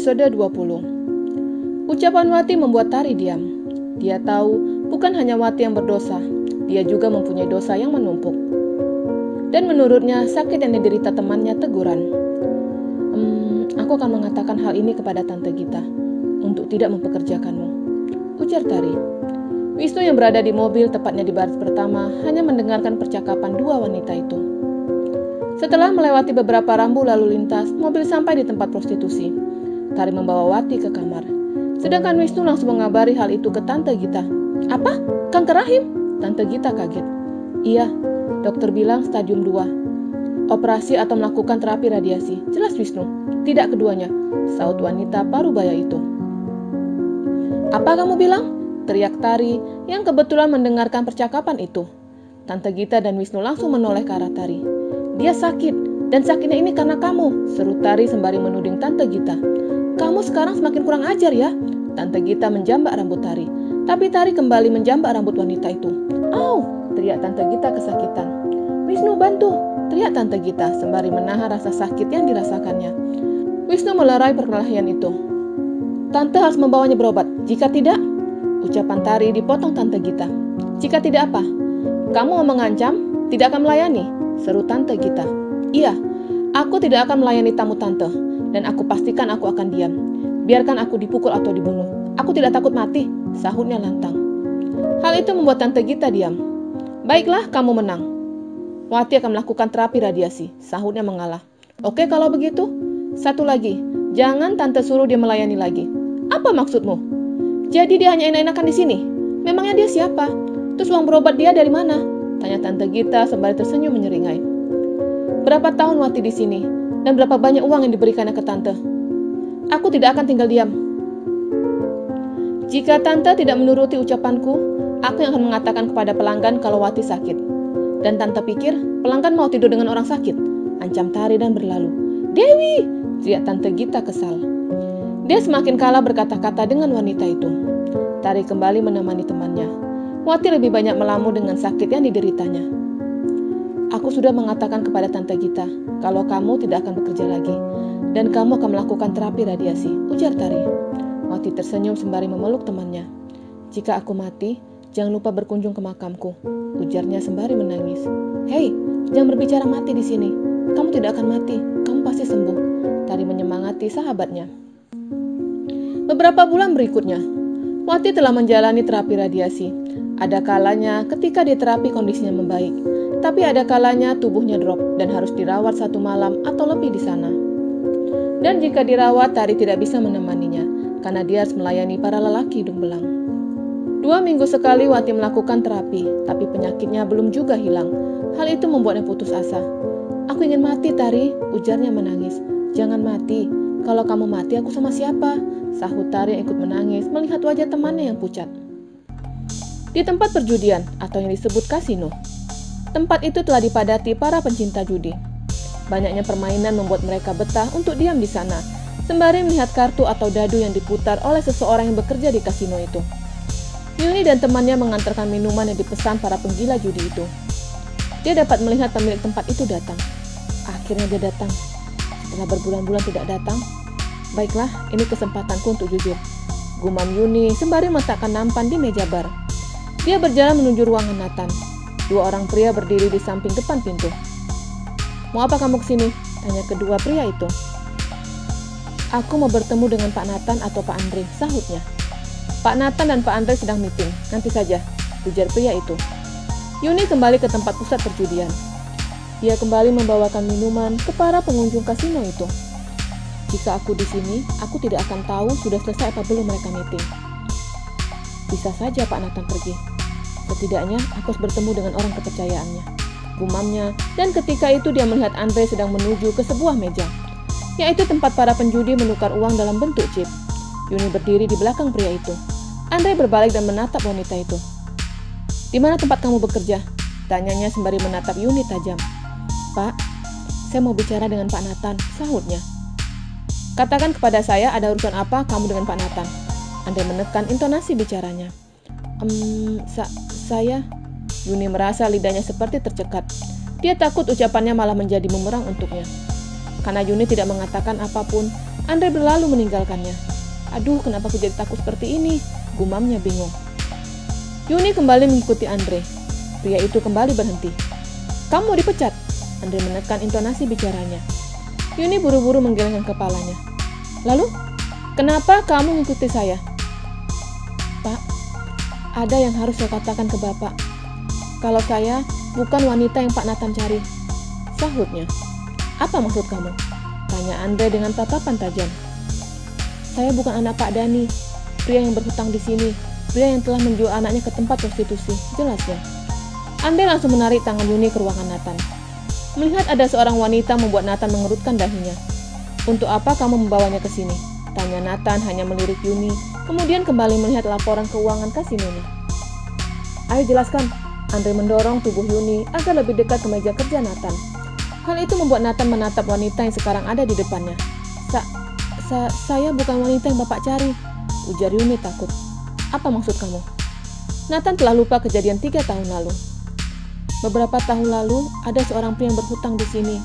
Episode 20. Ucapan Wati membuat Tari diam. Dia tahu bukan hanya Wati yang berdosa, dia juga mempunyai dosa yang menumpuk. Dan menurutnya sakit yang diderita temannya teguran. Aku akan mengatakan hal ini kepada Tante Gita untuk tidak mempekerjakanmu, ujar Tari. Wisnu yang berada di mobil tepatnya di baris pertama hanya mendengarkan percakapan dua wanita itu. Setelah melewati beberapa rambu lalu lintas, mobil sampai di tempat prostitusi. Tari membawa Wati ke kamar. Sedangkan Wisnu langsung mengabari hal itu ke Tante Gita. Apa? Kanker rahim? Tante Gita kaget. Iya, dokter bilang stadium 2. Operasi atau melakukan terapi radiasi. Jelas Wisnu. Tidak keduanya, saut wanita parubaya itu. Apa kamu bilang? Teriak Tari yang kebetulan mendengarkan percakapan itu. Tante Gita dan Wisnu langsung menoleh ke arah Tari. Dia sakit, dan sakitnya ini karena kamu, seru Tari sembari menuding Tante Gita. Kamu sekarang semakin kurang ajar ya. Tante Gita menjambak rambut Tari, tapi Tari kembali menjambak rambut wanita itu. Au, teriak Tante Gita kesakitan. Wisnu bantu, teriak Tante Gita sembari menahan rasa sakit yang dirasakannya. Wisnu melerai perkelahian itu. Tante harus membawanya berobat, jika tidak, ucapan Tari dipotong Tante Gita. Jika tidak apa? Kamu mau mengancam? Tidak akan melayani? Seru Tante Gita. Iya, aku tidak akan melayani tamu Tante, dan aku pastikan aku akan diam. Biarkan aku dipukul atau dibunuh. Aku tidak takut mati, sahutnya lantang. Hal itu membuat Tante Gita diam. Baiklah, kamu menang. Wati akan melakukan terapi radiasi, sahutnya mengalah. Oke kalau begitu. Satu lagi, jangan Tante suruh dia melayani lagi. Apa maksudmu? Jadi dia hanya enak-enakan di sini? Memangnya dia siapa? Terus uang berobat dia dari mana? Tanya Tante Gita sembari tersenyum menyeringai. Berapa tahun Wati di sini? Dan berapa banyak uang yang diberikannya ke Tante? Aku tidak akan tinggal diam. Jika Tante tidak menuruti ucapanku, aku yang akan mengatakan kepada pelanggan kalau Wati sakit. Dan Tante pikir pelanggan mau tidur dengan orang sakit? Ancam Tari dan berlalu. Dewi! Teriak Tante Gita kesal. Dia semakin kalah berkata-kata dengan wanita itu. Tari kembali menemani temannya. Wati lebih banyak melamu dengan sakit yang dideritanya. Aku sudah mengatakan kepada Tante Gita kalau kamu tidak akan bekerja lagi dan kamu akan melakukan terapi radiasi, ujar Tari. Wati tersenyum sembari memeluk temannya. Jika aku mati, jangan lupa berkunjung ke makamku, ujarnya sembari menangis. Hei, jangan berbicara mati di sini. Kamu tidak akan mati, kamu pasti sembuh. Tari menyemangati sahabatnya. Beberapa bulan berikutnya, Wati telah menjalani terapi radiasi. Ada kalanya ketika diterapi kondisinya membaik, tapi ada kalanya tubuhnya drop dan harus dirawat 1 malam atau lebih di sana. Dan jika dirawat, Tari tidak bisa menemaninya, karena dia harus melayani para lelaki hidung belang. 2 minggu sekali Wati melakukan terapi, tapi penyakitnya belum juga hilang. Hal itu membuatnya putus asa. Aku ingin mati, Tari, ujarnya menangis. Jangan mati, kalau kamu mati aku sama siapa? Sahut Tari yang ikut menangis melihat wajah temannya yang pucat. Di tempat perjudian atau yang disebut kasino. Tempat itu telah dipadati para pencinta judi. Banyaknya permainan membuat mereka betah untuk diam di sana, sembari melihat kartu atau dadu yang diputar oleh seseorang yang bekerja di kasino itu. Yuni dan temannya mengantarkan minuman yang dipesan para penggila judi itu. Dia dapat melihat pemilik tempat itu datang. Akhirnya dia datang. Setelah berbulan-bulan tidak datang, baiklah, ini kesempatanku untuk jujur, gumam Yuni sembari meletakkan nampan di meja bar. Dia berjalan menuju ruangan Nathan. 2 orang pria berdiri di samping depan pintu. Mau apa kamu kesini? Tanya kedua pria itu. Aku mau bertemu dengan Pak Nathan atau Pak Andre, sahutnya. Pak Nathan dan Pak Andre sedang meeting, nanti saja, ujar pria itu. Yuni kembali ke tempat pusat perjudian. Dia kembali membawakan minuman ke para pengunjung kasino itu. Jika aku di sini, aku tidak akan tahu sudah selesai apa belum mereka meeting. Bisa saja Pak Nathan pergi. Setidaknya aku harus bertemu dengan orang kepercayaannya, gumamnya, dan ketika itu dia melihat Andre sedang menuju ke sebuah meja, yaitu tempat para penjudi menukar uang dalam bentuk chip. Yuni berdiri di belakang pria itu. Andre berbalik dan menatap wanita itu. Di mana tempat kamu bekerja? Tanyanya sembari menatap Yuni tajam. Pak, saya mau bicara dengan Pak Nathan, sahutnya. Katakan kepada saya ada urusan apa kamu dengan Pak Nathan? Andre menekan intonasi bicaranya. Saya... Yuni merasa lidahnya seperti tercekat. Dia takut ucapannya malah menjadi bumerang untuknya. Karena Yuni tidak mengatakan apapun, Andre berlalu meninggalkannya. Aduh, kenapa aku jadi takut seperti ini? Gumamnya bingung. Yuni kembali mengikuti Andre. Pria itu kembali berhenti. Kamu dipecat. Andre menekan intonasi bicaranya. Yuni buru-buru menggelengkan kepalanya. Lalu, kenapa kamu mengikuti saya? Pak, ada yang harus saya katakan ke Bapak. Kalau saya bukan wanita yang Pak Nathan cari. Sahutnya. Apa maksud kamu? Tanya Andre dengan tatapan tajam. Saya bukan anak Pak Dani, pria yang berhutang di sini, pria yang telah menjual anaknya ke tempat prostitusi, jelasnya. Andre langsung menarik tangan Yuni ke ruangan Nathan. Melihat ada seorang wanita membuat Nathan mengerutkan dahinya. Untuk apa kamu membawanya ke sini? Tanya Nathan hanya melirik Yuni, kemudian kembali melihat laporan keuangan kasinonya. Ayo jelaskan. Andre mendorong tubuh Yuni agar lebih dekat ke meja kerja Nathan. Hal itu membuat Nathan menatap wanita yang sekarang ada di depannya. Saya bukan wanita yang Bapak cari, ujar Yuni takut. Apa maksud kamu? Nathan telah lupa kejadian 3 tahun lalu. Beberapa tahun lalu, ada seorang pria yang berhutang di sini,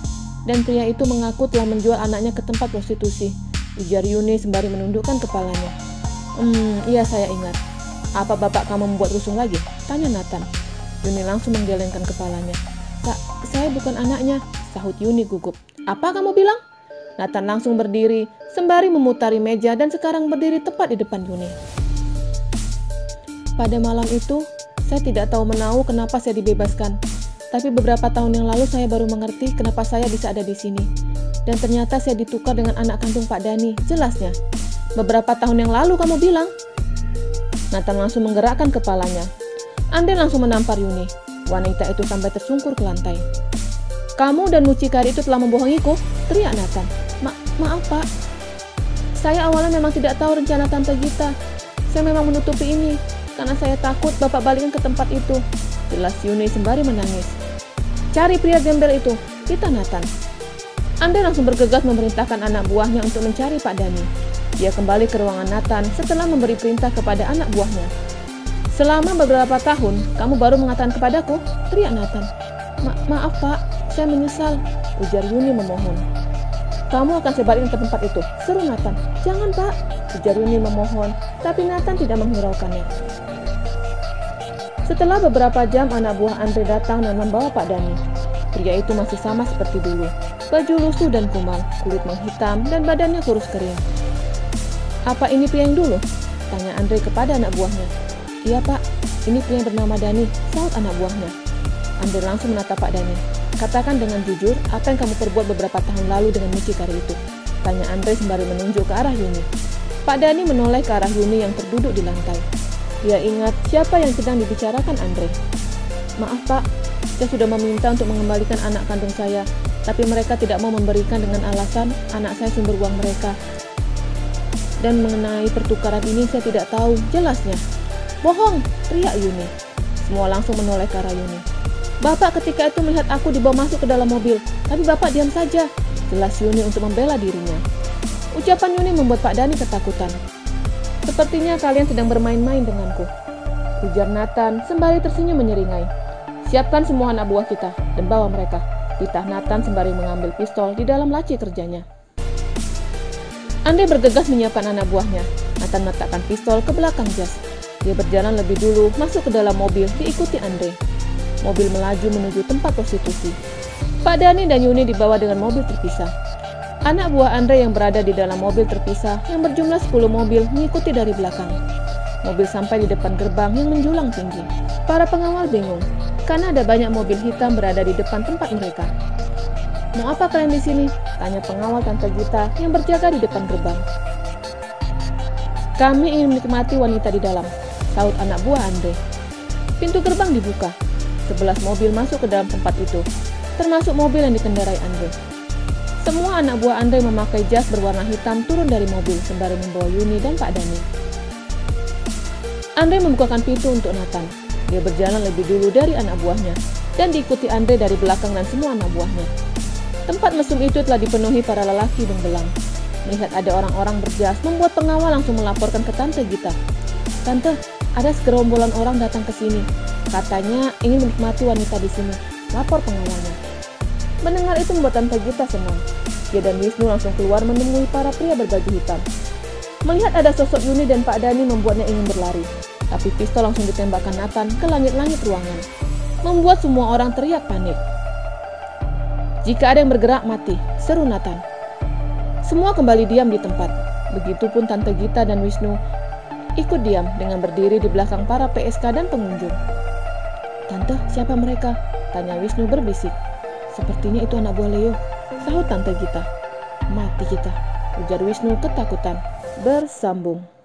dan pria itu mengaku telah menjual anaknya ke tempat prostitusi, ujar Yuni sembari menundukkan kepalanya. Iya saya ingat. Apa bapak kamu membuat rusuh lagi? Tanya Nathan. Yuni langsung menggelengkan kepalanya. Saya bukan anaknya, sahut Yuni gugup. Apa kamu bilang? Nathan langsung berdiri, sembari memutari meja dan sekarang berdiri tepat di depan Yuni. Pada malam itu, saya tidak tahu menahu kenapa saya dibebaskan. Tapi beberapa tahun yang lalu saya baru mengerti kenapa saya bisa ada di sini. Dan ternyata saya ditukar dengan anak kandung Pak Dani, jelasnya. Beberapa tahun yang lalu kamu bilang? Nathan langsung menggerakkan kepalanya. Andre langsung menampar Yuni. Wanita itu sampai tersungkur ke lantai. Kamu dan mucikari itu telah membohongiku, teriak Nathan. Maaf Pak. Saya awalnya memang tidak tahu rencana Tante Gita. Saya memang menutupi ini, karena saya takut Bapak balikin ke tempat itu, jelas Yuni sembari menangis. Cari pria gembel itu, kita Nathan. Andre langsung bergegas memerintahkan anak buahnya untuk mencari Pak Dani. Dia kembali ke ruangan Nathan setelah memberi perintah kepada anak buahnya. Selama beberapa tahun, kamu baru mengatakan kepadaku, teriak Nathan. Maaf Pak, saya menyesal, ujar Yuni memohon. Kamu akan saya balikin ke tempat itu, seru Nathan. Jangan Pak, ujar Yuni memohon, tapi Nathan tidak menghiraukannya. Setelah beberapa jam, anak buah Andre datang dan membawa Pak Dani. Pria itu masih sama seperti dulu, baju lusuh dan kumal, kulit menghitam, dan badannya kurus kering. Apa ini pria yang dulu? Tanya Andre kepada anak buahnya. Iya Pak, ini pria yang bernama Dani, sahut anak buahnya. Andre langsung menatap Pak Dani. Katakan dengan jujur, apa yang kamu perbuat beberapa tahun lalu dengan mucikari itu? Tanya Andre sembari menunjuk ke arah Yuni. Pak Dani menoleh ke arah Yuni yang terduduk di lantai. Dia ingat siapa yang sedang dibicarakan Andre. Maaf Pak, saya sudah meminta untuk mengembalikan anak kandung saya, tapi mereka tidak mau memberikan dengan alasan anak saya sumber uang mereka. Dan mengenai pertukaran ini saya tidak tahu, jelasnya. Bohong, teriak Yuni. Semua langsung menoleh ke arah Yuni. Bapak ketika itu melihat aku dibawa masuk ke dalam mobil, tapi Bapak diam saja, jelas Yuni untuk membela dirinya. Ucapan Yuni membuat Pak Dani ketakutan. Sepertinya kalian sedang bermain-main denganku, ujar Nathan sembari tersenyum menyeringai. Siapkan semua anak buah kita dan bawa mereka, titah Nathan sembari mengambil pistol di dalam laci kerjanya. Andre bergegas menyiapkan anak buahnya. Nathan meletakkan pistol ke belakang jas. Dia berjalan lebih dulu masuk ke dalam mobil diikuti Andre. Mobil melaju menuju tempat prostitusi. Pak Dani dan Yuni dibawa dengan mobil terpisah. Anak buah Andre yang berada di dalam mobil terpisah yang berjumlah 10 mobil mengikuti dari belakang. Mobil sampai di depan gerbang yang menjulang tinggi. Para pengawal bingung karena ada banyak mobil hitam berada di depan tempat mereka. Mau apa kalian di sini? Tanya pengawal Tante Gita yang berjaga di depan gerbang. Kami ingin menikmati wanita di dalam, sahut anak buah Andre. Pintu gerbang dibuka. 11 mobil masuk ke dalam tempat itu, termasuk mobil yang dikendarai Andre. Semua anak buah Andre memakai jas berwarna hitam turun dari mobil sembari membawa Yuni dan Pak Dani. Andre membukakan pintu untuk Nathan. Dia berjalan lebih dulu dari anak buahnya dan diikuti Andre dari belakang dan semua anak buahnya. Tempat mesum itu telah dipenuhi para lelaki menggelang. Melihat ada orang-orang berjas membuat pengawal langsung melaporkan ke Tante Gita. Tante, ada segerombolan orang datang ke sini. Katanya ingin menikmati wanita di sini. Lapor pengawalnya. Mendengar itu membuat Tante Gita senang. Dia dan Wisnu langsung keluar menemui para pria berbaju hitam. Melihat ada sosok Yuni dan Pak Dhani membuatnya ingin berlari. Tapi pistol langsung ditembakkan Nathan ke langit-langit ruangan, membuat semua orang teriak panik. "Jika ada yang bergerak, mati," seru Nathan. Semua kembali diam di tempat. Begitupun Tante Gita dan Wisnu ikut diam dengan berdiri di belakang para PSK dan pengunjung. "Tante, siapa mereka?" tanya Wisnu berbisik. "Sepertinya itu anak buah Leo," sahut Tante Gita. "Mati kita," ujar Wisnu ketakutan. Bersambung.